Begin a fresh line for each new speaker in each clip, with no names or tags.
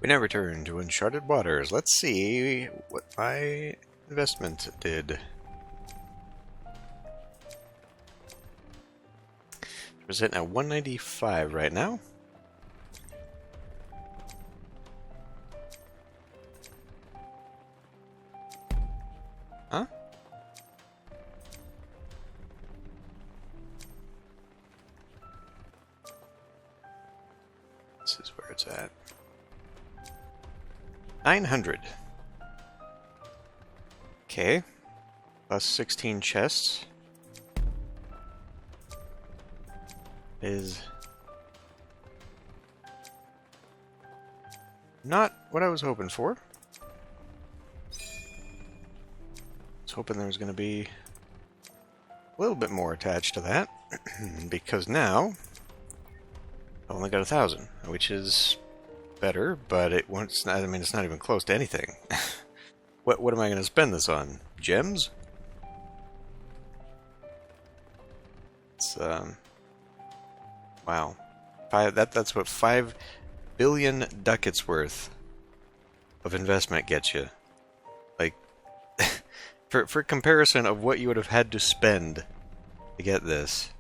We now return to Uncharted Waters. Let's see what my investment did. We're sitting at 195 right now. Huh? This is where it's at. 900. Okay. Plus 16 chests. Is not what I was hoping for. I was hoping there was going to be a little bit more attached to that, because now I've only got 1,000, which is better, but it won't. I mean, it's not even close to anything. What am I going to spend this on? Gems? It's wow, that's what 5 billion ducats worth of investment gets you. Like, for comparison of what you would have had to spend to get this.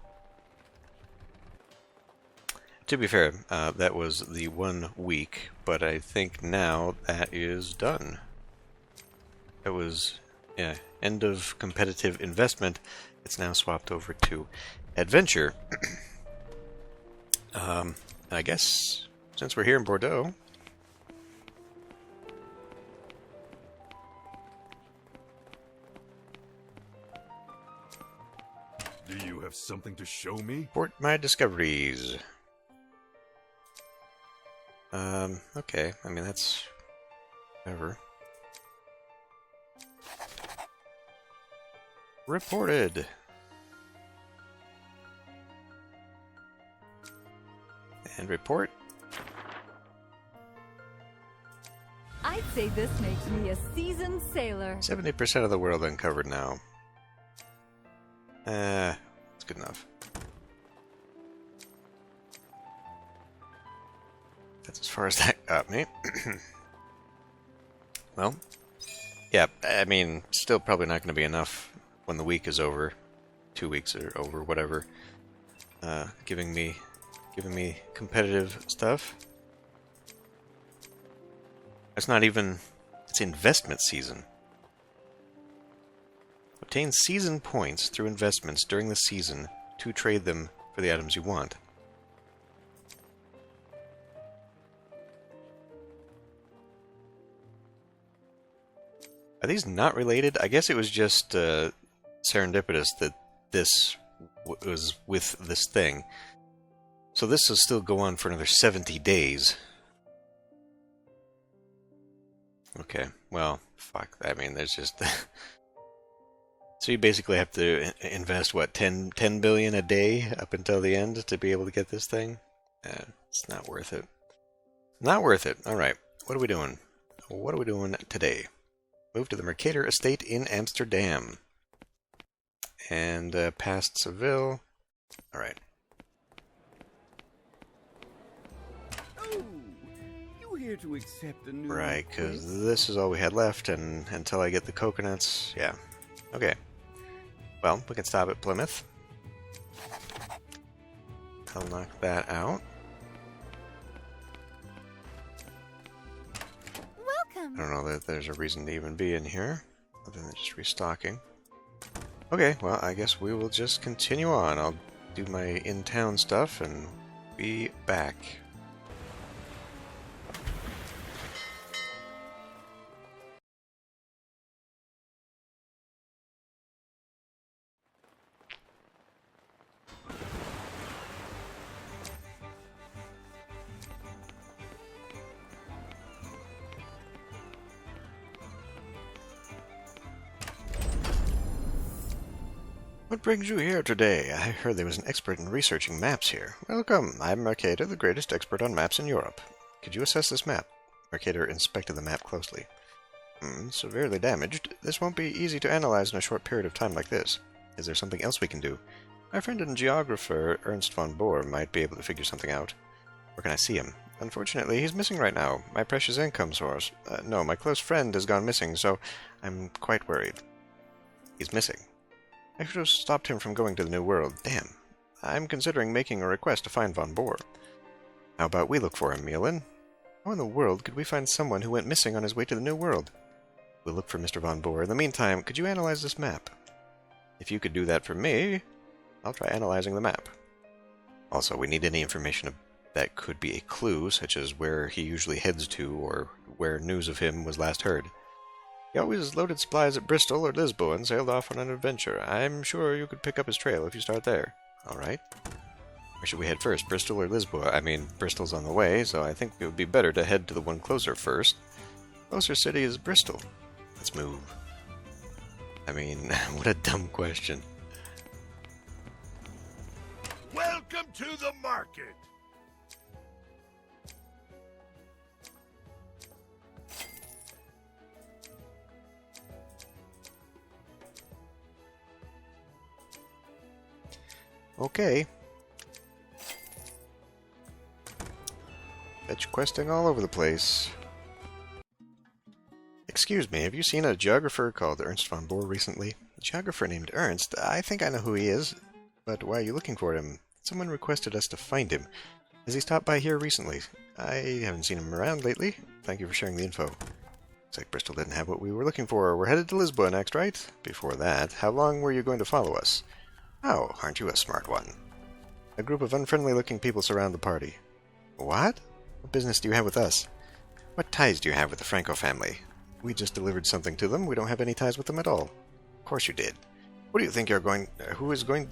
To be fair, that was the 1 week, but I think now that is done. That was, yeah, end of competitive investment. It's now swapped over to adventure. I guess since we're here in Bordeaux,
do you have something to show me?
report my discoveries. Okay. I mean, that's whatever. Reported. And report.
I'd say this makes me a seasoned sailor.
70% of the world uncovered now. That's good enough. That's as far as that got me. Well, yeah, I mean, still probably not going to be enough when the week is over. 2 weeks are over, whatever. Giving me competitive stuff. It's not even... It's investment season. Obtain season points through investments during the season to trade them for the items you want. Are these not related? I guess it was just serendipitous that this was with this thing. So this will still go on for another 70 days. Okay, well, fuck. I mean, there's just... So you basically have to invest, what, 10 billion a day up until the end to be able to get this thing? It's not worth it. Not worth it. Alright, what are we doing? What are we doing today? Move to the Mercator Estate in Amsterdam. And past Seville. Alright.
Oh, you here to accept a new
Right, because
request?
this is all we had left, and until I get the coconuts, yeah. Okay. Well, we can stop at Plymouth. I'll knock that out.
Welcome.
I don't know that there's a reason to even be in here, other than just restocking. Okay, well, I guess we will just continue on. I'll do my in-town stuff and be back. What brings you here today? I heard there was an expert in researching maps here. Welcome. I'm Mercator, the greatest expert on maps in Europe. Could you assess this map? Mercator inspected the map closely. Severely damaged. This won't be easy to analyze in a short period of time like this. Is there something else we can do? My friend and geographer, Ernst von Bohr, might be able to figure something out. Where can I see him? Unfortunately, he's missing right now. My precious income source. No, my close friend has gone missing, so I'm quite worried. He's missing. I should have stopped him from going to the New World. Damn. I'm considering making a request to find Von Bohr. How about we look for him, Mielin? How in the world could we find someone who went missing on his way to the New World? We'll look for Mr. Von Bohr. In the meantime, could you analyze this map? If you could do that for me, I'll try analyzing the map. Also, we need any information that could be a clue, such as where he usually heads to or where news of him was last heard. He always loaded supplies at Bristol or Lisbon and sailed off on an adventure. I'm sure you could pick up his trail if you start there. Alright. Where should we head first, Bristol or Lisboa? I mean, Bristol's on the way, so I think it would be better to head to the one closer first. Closer city is Bristol. Let's move. I mean, what a dumb question.
Welcome to the market.
Okay. Fetch questing all over the place. Excuse me, have you seen a geographer called Ernst von Bohr recently? A geographer named Ernst? I think I know who he is. But why are you looking for him? Someone requested us to find him. Has he stopped by here recently? I haven't seen him around lately. Thank you for sharing the info. Looks like Bristol didn't have what we were looking for. We're headed to Lisbon next, right? Before that, how long were you going to follow us? Oh, aren't you a smart one? A group of unfriendly-looking people surround the party. What? What business do you have with us? What ties do you have with the Franco family? We just delivered something to them. We don't have any ties with them at all. Of course you did. What do you think you're going... who is going...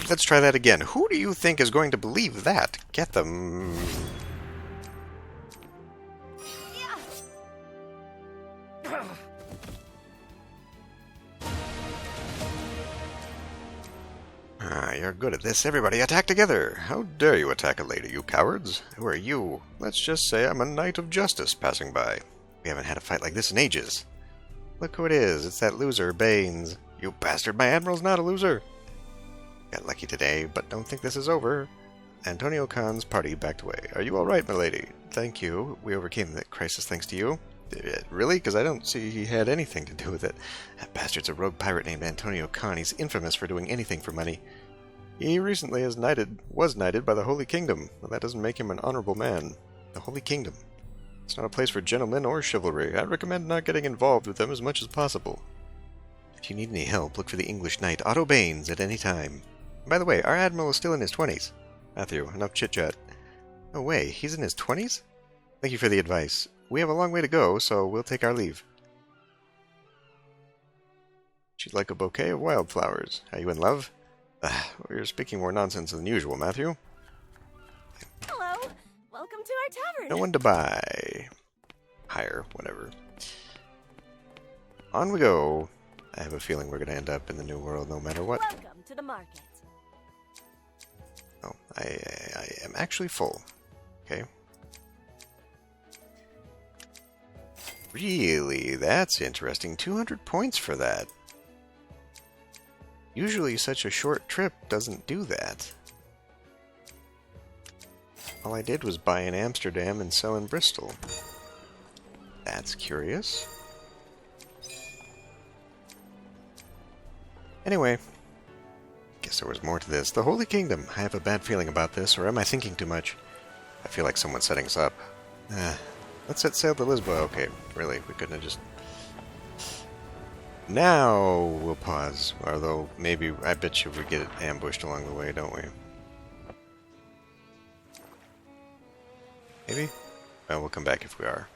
Let's try that again. Who do you think is going to believe that? Get them... Ah, you're good at this. Everybody attack together. How dare you attack a lady, you cowards? Who are you? Let's just say I'm a knight of justice passing by. We haven't had a fight like this in ages. Look who it is. It's that loser, Baines. You bastard, my admiral's not a loser. Got lucky today, but don't think this is over. Antonio Khan's party backed away. Are you alright, milady? Thank you. We overcame that crisis thanks to you. Really? Because I don't see he had anything to do with it. That bastard's a rogue pirate named Antonio Khan. He's infamous for doing anything for money. He recently was knighted by the Holy Kingdom. Well, that doesn't make him an honorable man. The Holy Kingdom. It's not a place for gentlemen or chivalry. I recommend not getting involved with them as much as possible. If you need any help, look for the English knight Otto Baines at any time. By the way, our admiral is still in his 20s. Matthew, enough chit-chat. No way, he's in his 20s? Thank you for the advice. We have a long way to go, so we'll take our leave. She'd like a bouquet of wildflowers. Are you in love? You're speaking more nonsense than usual, Matthew.
Hello. Welcome to our tavern.
No one to buy. Hire, whatever. On we go. I have a feeling we're going to end up in the New World no matter what.
Welcome to the market.
Oh, I am actually full. Okay. Really? That's interesting. 200 points for that. Usually such a short trip doesn't do that. All I did was buy in Amsterdam and sell in Bristol. That's curious. Anyway, guess there was more to this. The Holy Kingdom. I have a bad feeling about this, or am I thinking too much? I feel like someone's setting us up. Let's set sail to Lisboa. Okay, really, we couldn't have just... Now we'll pause. Although, maybe, I bet you we get ambushed along the way, don't we? Maybe? Well, we'll come back if we are.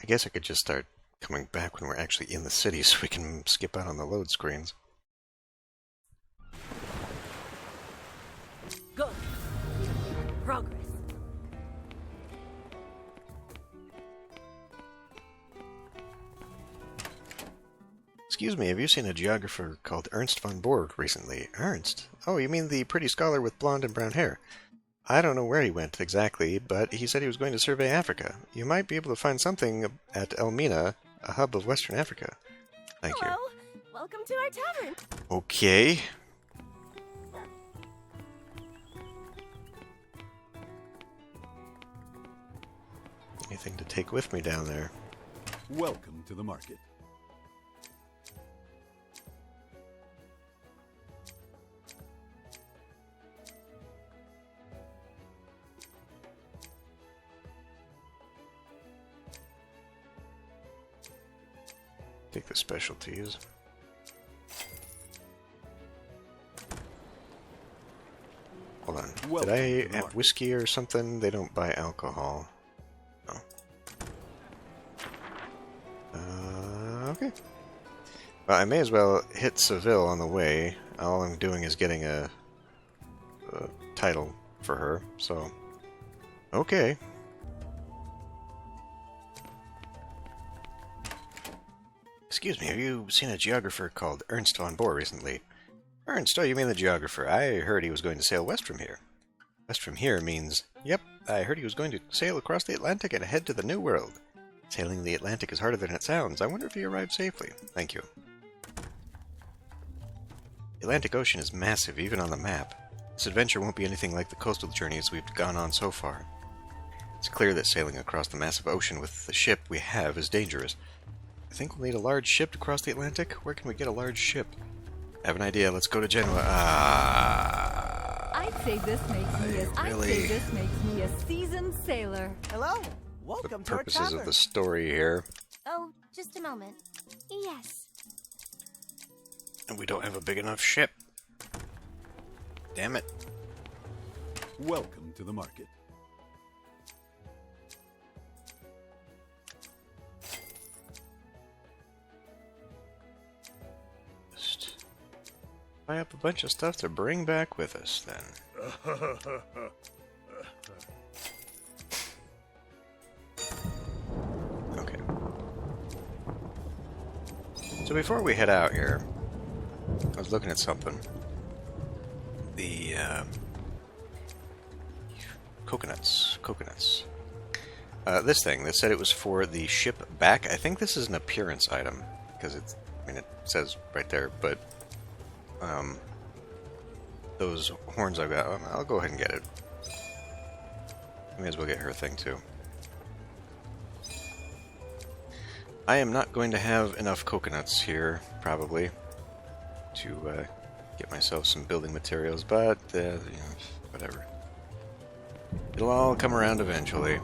I guess I could just start coming back when we're actually in the city so we can skip out on the load screens.
Good. Progress.
Excuse me, have you seen a geographer called Ernst von Bohr recently? Ernst? Oh, you mean the pretty scholar with blonde and brown hair? I don't know where he went exactly, but he said he was going to survey Africa. You might be able to find something at Elmina, a hub of Western Africa. Thank
Hello.
you.
welcome to our tavern.
Okay. Anything to take with me down there?
Welcome to the market.
Take the specialties. Hold on.
Welcome
Did I
to the
have
market.
whiskey or something? They don't buy alcohol. No. Okay. Well, I may as well hit Seville on the way. All I'm doing is getting a title for her, so... Okay. Excuse me, have you seen a geographer called Ernst von Bohr recently? Ernst, oh, you mean the geographer. I heard he was going to sail west from here. West from here means, yep, I heard he was going to sail across the Atlantic and head to the New World. Sailing the Atlantic is harder than it sounds. I wonder if he arrived safely. Thank you. The Atlantic Ocean is massive, even on the map. This adventure won't be anything like the coastal journeys we've gone on so far. It's clear that sailing across the massive ocean with the ship we have is dangerous. I think we'll need a large ship to cross the Atlantic. Where can we get a large ship? I have an idea. Let's go to Genoa.
I'd say this makes me
really-
I'd say this makes me a seasoned sailor.
Hello.
The
Welcome to our
purposes
tavern.
of the story here.
Oh, just a moment. Yes.
And we don't have a big enough ship. Damn it.
Welcome to the market.
Just buy up a bunch of stuff to bring back with us, then. Okay. So before we head out here, I was looking at something. The coconuts. This thing that said it was for the ship back. I think this is an appearance item because it's. I mean, it says right there, but those horns I've got. I'll go ahead and get it. May as well get her thing too. I am not going to have enough coconuts here, probably, to get myself some building materials, but you know, whatever. It'll all come around eventually.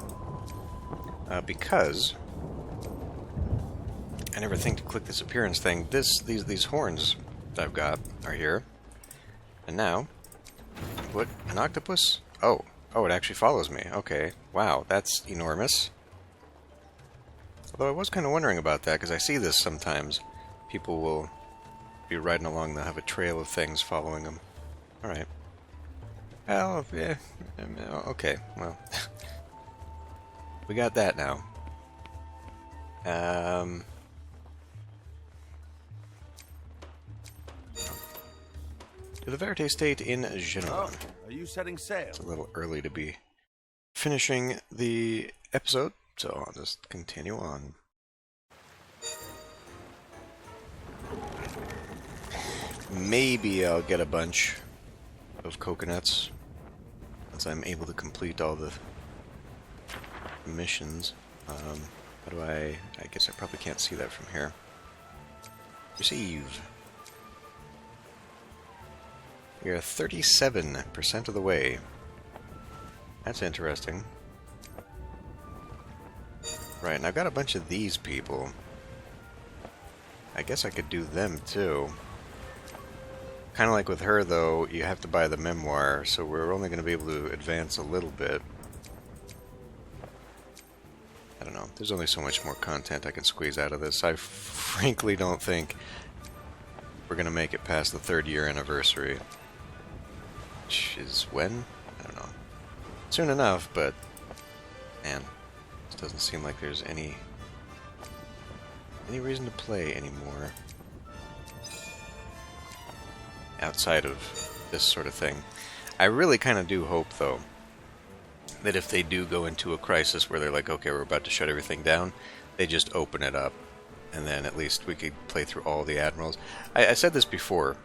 Because I never think to click this appearance thing. These horns that I've got are here, and now, what, an octopus? Oh, it actually follows me. Okay, wow, that's enormous. Although I was kind of wondering about that because I see this sometimes. People will be riding along, they'll have a trail of things following them. All right. Well, yeah, okay, well. We got that now. To the Verte State in Genoa.
Oh, are you setting sail?
It's a little early to be finishing the episode, so I'll just continue on. Maybe I'll get a bunch of coconuts once I'm able to complete all the missions. How do I guess I probably can't see that from here. Receive. You're 37% of the way. That's interesting. Right, and I've got a bunch of these people. I guess I could do them too. Kind of like with her, though, you have to buy the memoir, so we're only going to be able to advance a little bit. I don't know. There's only so much more content I can squeeze out of this. I frankly don't think we're going to make it past the 3rd year anniversary. Which is when? I don't know. Soon enough, but man, it doesn't seem like there's any reason to play anymore outside of this sort of thing. I really kind of do hope, though, that if they do go into a crisis where they're like, okay, we're about to shut everything down, they just open it up and then at least we could play through all the admirals. I said this before,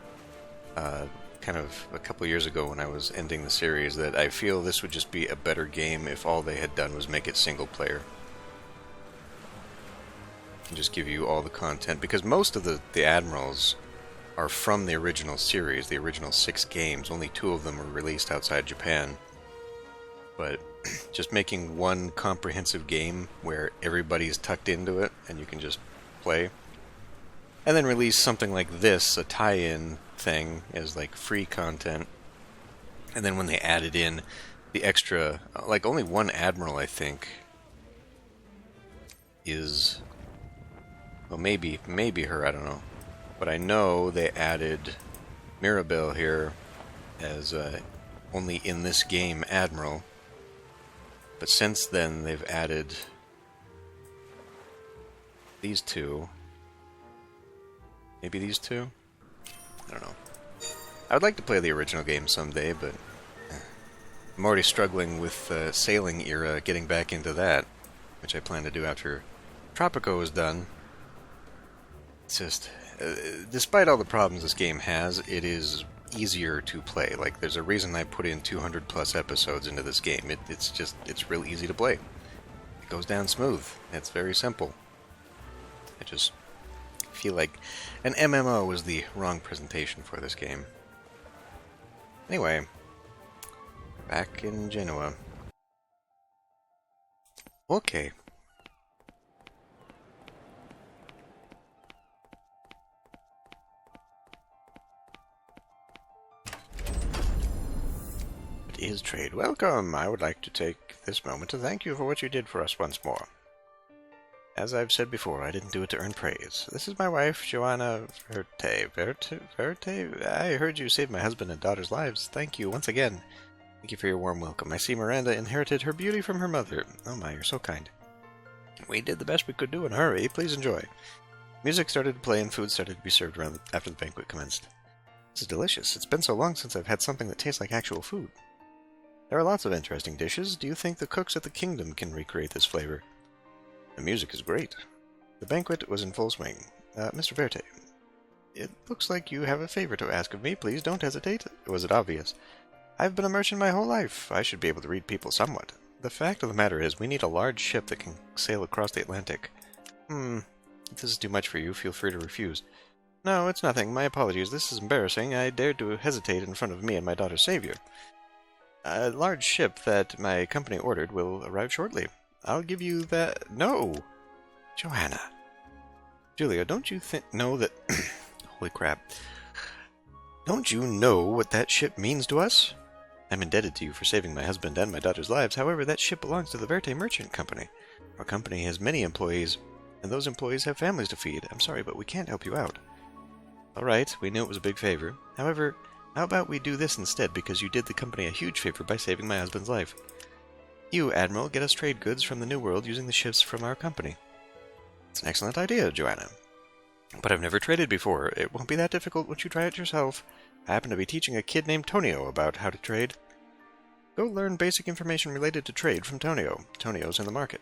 kind of a couple years ago when I was ending the series, that I feel this would just be a better game if all they had done was make it single player. And just give you all the content, because most of the admirals are from the original series, the original 6 games. Only 2 of them were released outside Japan. But just making one comprehensive game where everybody's tucked into it and you can just play. And then release something like this, a tie-in thing, as like free content. And then when they added in the extra, like only one admiral I think is, well maybe her, I don't know. But I know they added Mirabelle here as only in this game admiral. But since then they've added these 2. Maybe these 2? I don't know. I would like to play the original game someday, but I'm already struggling with sailing era, getting back into that, which I plan to do after Tropico is done. It's just, despite all the problems this game has, it is easier to play. Like, there's a reason I put in 200 plus episodes into this game. It's real easy to play. It goes down smooth. It's very simple. I just feel like an MMO was the wrong presentation for this game. Anyway, back in Genoa. Okay. It is trade. Welcome! I would like to take this moment to thank you for what you did for us once more. As I've said before, I didn't do it to earn praise. This is my wife, Joanna Verte? I heard you saved my husband and daughter's lives. Thank you once again. Thank you for your warm welcome. I see Miranda inherited her beauty from her mother. Oh my, you're so kind. We did the best we could do in a hurry. Please enjoy. Music started to play and food started to be served around after the banquet commenced. This is delicious. It's been so long since I've had something that tastes like actual food. There are lots of interesting dishes. Do you think the cooks at the kingdom can recreate this flavor? The music is great. The banquet was in full swing. Mr. Verte, it looks like you have a favor to ask of me. Please don't hesitate. Was it obvious? I've been a merchant my whole life. I should be able to read people somewhat. The fact of the matter is, we need a large ship that can sail across the Atlantic. If this is too much for you, feel free to refuse. No, it's nothing. My apologies. This is embarrassing. I dared to hesitate in front of me and my daughter's savior. A large ship that my company ordered will arrive shortly. I'll give you that... No! Joanna. Julia, don't you know that... Holy crap. Don't you know what that ship means to us? I'm indebted to you for saving my husband and my daughter's lives. However, that ship belongs to the Verte Merchant Company. Our company has many employees, and those employees have families to feed. I'm sorry, but we can't help you out. All right, we knew it was a big favor. However, how about we do this instead, because you did the company a huge favor by saving my husband's life. You, Admiral, get us trade goods from the New World using the ships from our company. It's an excellent idea, Joanna. But I've never traded before. It won't be that difficult once you try it yourself. I happen to be teaching a kid named Tonio about how to trade. Go learn basic information related to trade from Tonio. Tonio's in the market.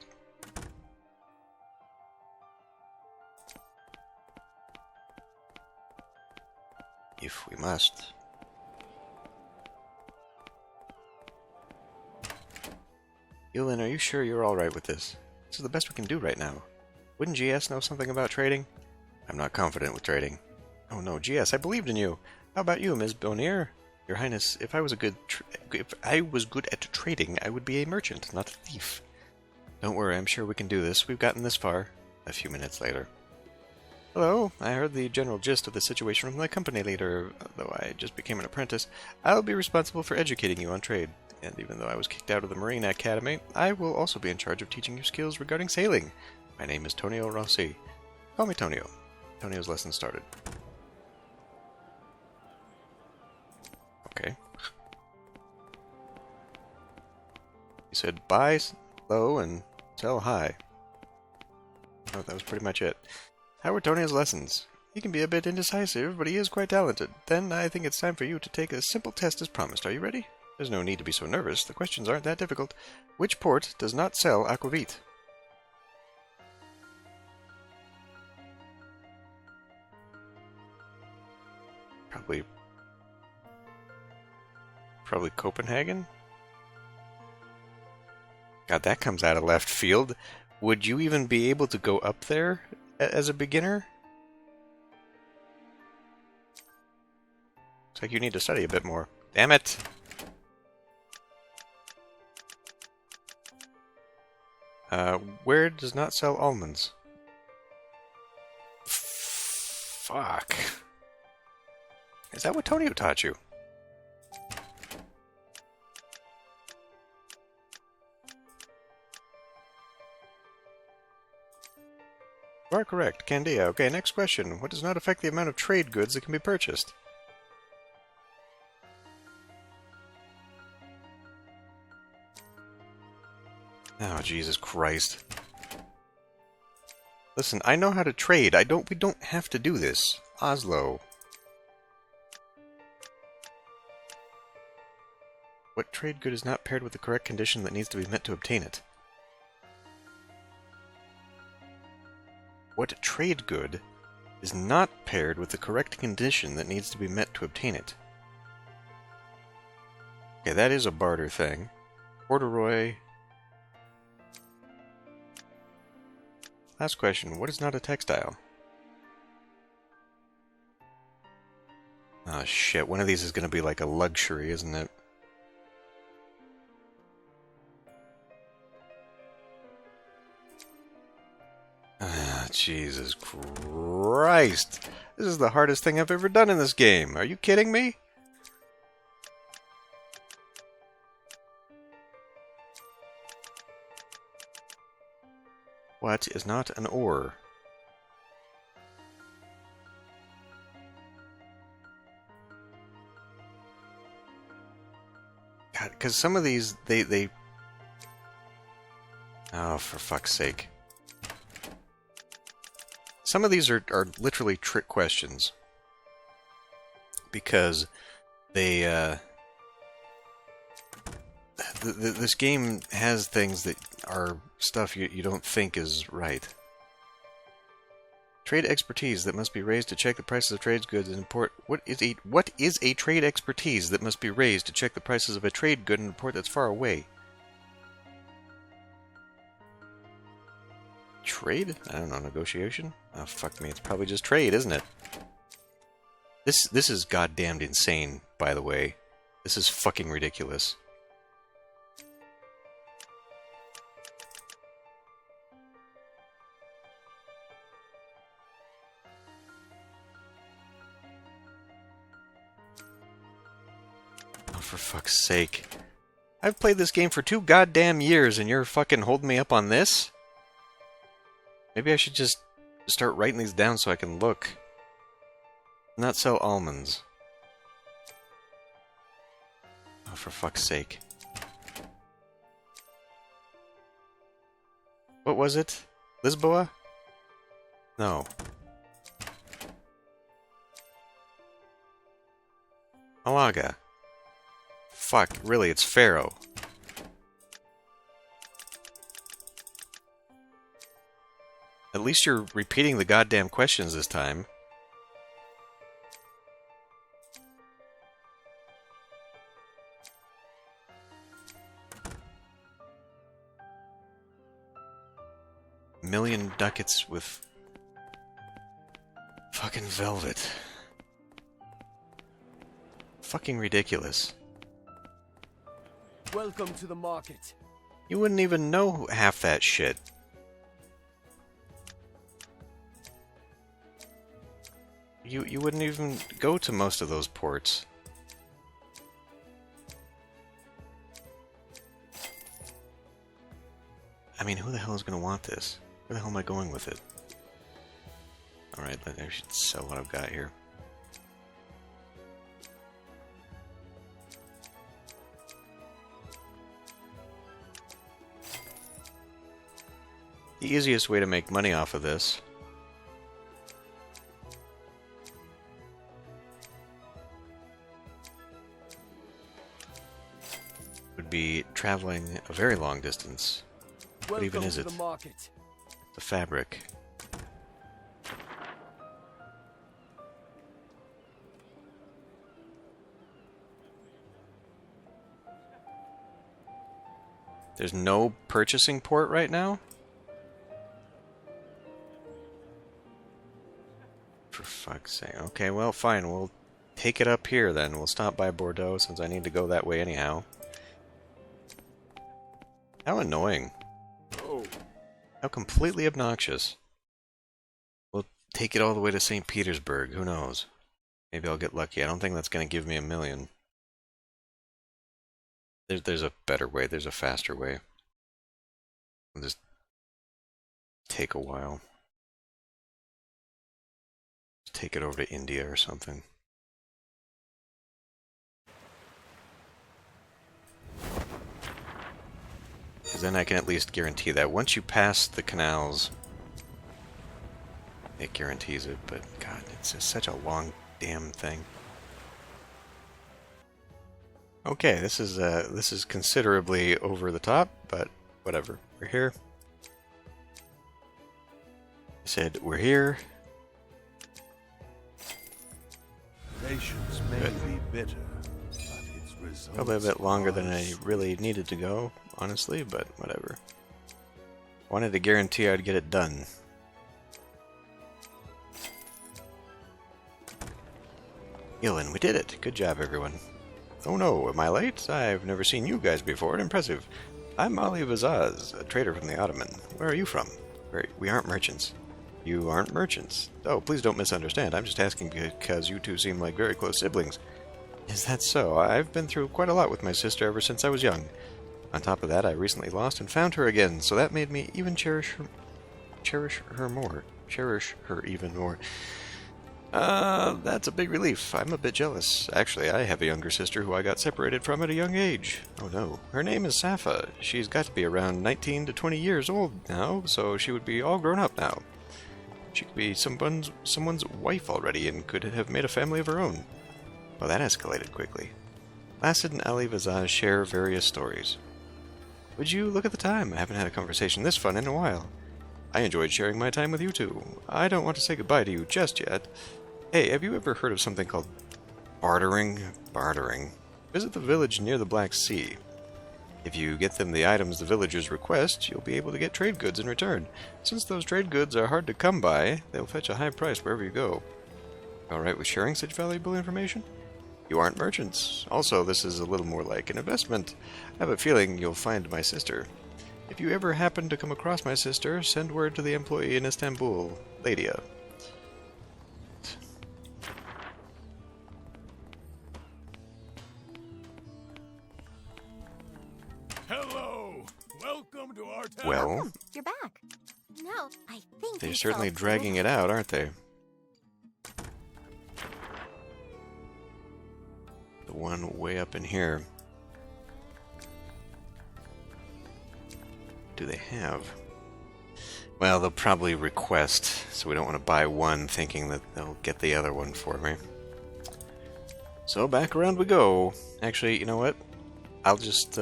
If we must. Yulin, are you sure you're alright with this? This is the best we can do right now. Wouldn't GS know something about trading? I'm not confident with trading. Oh no, GS, I believed in you. How about you, Ms. Bonnier? Your Highness, if I was good at trading, I would be a merchant, not a thief. Don't worry, I'm sure we can do this. We've gotten this far. A few minutes later. Hello, I heard the general gist of the situation from the company leader. Though I just became an apprentice, I'll be responsible for educating you on trade. And even though I was kicked out of the Marine Academy, I will also be in charge of teaching you skills regarding sailing. My name is Tonio Rossi. Call me Tonio. Tonio's lesson started. Okay. He said buy low and sell high. Oh, that was pretty much it. How were Tonio's lessons? He can be a bit indecisive, but he is quite talented. Then I think it's time for you to take a simple test as promised. Are you ready? There's no need to be so nervous. The questions aren't that difficult. Which port does not sell aquavit? Probably Copenhagen? God, that comes out of left field. Would you even be able to go up there as a beginner? Looks like you need to study a bit more. Damn it! Where does not sell almonds? Fuck. Is that what Tonio taught you? You are correct. Candia. Okay, next question. What does not affect the amount of trade goods that can be purchased? Oh, Jesus Christ. Listen, I know how to trade. We don't have to do this. Oslo. What trade good is not paired with the correct condition that needs to be met to obtain it? What trade good is not paired with the correct condition that needs to be met to obtain it? Okay, that is a barter thing. Corduroy. Last question. What is not a textile? Oh shit, one of these is going to be like a luxury, isn't it? Ah, Jesus Christ. This is the hardest thing I've ever done in this game. Are you kidding me? What is not an ore? God, because some of these, they... Oh, for fuck's sake. Some of these are literally trick questions. Because they, this game has things that are stuff you don't think is right. Trade expertise that must be raised to check the prices of trade goods and import. What is a trade expertise that must be raised to check the prices of a trade good and import that's far away? Trade? I don't know. Negotiation? Oh fuck me! It's probably just trade, isn't it? This is goddamned insane. By the way, this is fucking ridiculous. For fuck's sake. I've played this game for 2 goddamn years and you're fucking holding me up on this? Maybe I should just start writing these down so I can look. Not sell almonds. Oh, for fuck's sake. What was it? Lisboa? No. Malaga. Fuck, really, it's Pharaoh. At least you're repeating the goddamn questions this time. Million ducats with fucking velvet. Fucking ridiculous.
Welcome to the market.
You wouldn't even know half that shit. You wouldn't even go to most of those ports. I mean, who the hell is going to want this? Where the hell am I going with it? Alright, I should sell what I've got here. The easiest way to make money off of this would be traveling a very long distance. What even is it? The fabric. There's no purchasing port right now? For fuck's sake. Okay, well, fine. We'll take it up here then. We'll stop by Bordeaux since I need to go that way anyhow. How annoying. How completely obnoxious. We'll take it all the way to St. Petersburg. Who knows? Maybe I'll get lucky. I don't think that's going to give me $1 million. There's a better way. There's a faster way. It'll just take a while. Take it over to India or something. Because then I can at least guarantee that once you pass the canals, it guarantees it. But God, it's just such a long damn thing. Okay, this is considerably over the top, but whatever. We're here. I said we're here.
Patience may be bitter, but its results
Probably a bit longer than I
are
really needed to go, honestly, but whatever. Wanted to guarantee I'd get it done. Gillen, we did it. Good job, everyone. Oh no, am I late? I've never seen you guys before. Impressive. I'm Ali Vazaz, a trader from the Ottoman. Where are you from? We aren't merchants. You aren't merchants. Oh, please don't misunderstand. I'm just asking because you two seem like very close siblings. Is that so? I've been through quite a lot with my sister ever since I was young. On top of that, I recently lost and found her again, so that made me even cherish her even more. That's a big relief. I'm a bit jealous. Actually, I have a younger sister who I got separated from at a young age. Oh no. Her name is Safa. She's got to be around 19 to 20 years old now, so she would be all grown up now. She could be someone's wife already and could have made a family of her own. Well, that escalated quickly. Placid and Ali Vazaz share various stories. Would you look at the time? I haven't had a conversation this fun in a while. I enjoyed sharing my time with you two. I don't want to say goodbye to you just yet. Hey, have you ever heard of something called bartering? Bartering. Visit the village near the Black Sea. If you get them the items the villagers request, you'll be able to get trade goods in return. Since those trade goods are hard to come by, they'll fetch a high price wherever you go. Alright with sharing such valuable information? You aren't merchants. Also, this is a little more like an investment. I have a feeling you'll find my sister. If you ever happen to come across my sister, send word to the employee in Istanbul, Ladia.
Hello! Welcome to our town.
Well,
You're back. No, I think
they're
we
certainly
solved the
dragging it out, aren't they? The one way up in here. Do they have? Well, they'll probably request, so we don't want to buy one thinking that they'll get the other one for me. So back around we go. Actually, you know what? I'll just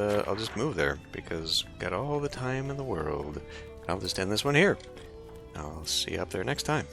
move there because I've got all the time in the world. I'll just end this one here. I'll see you up there next time.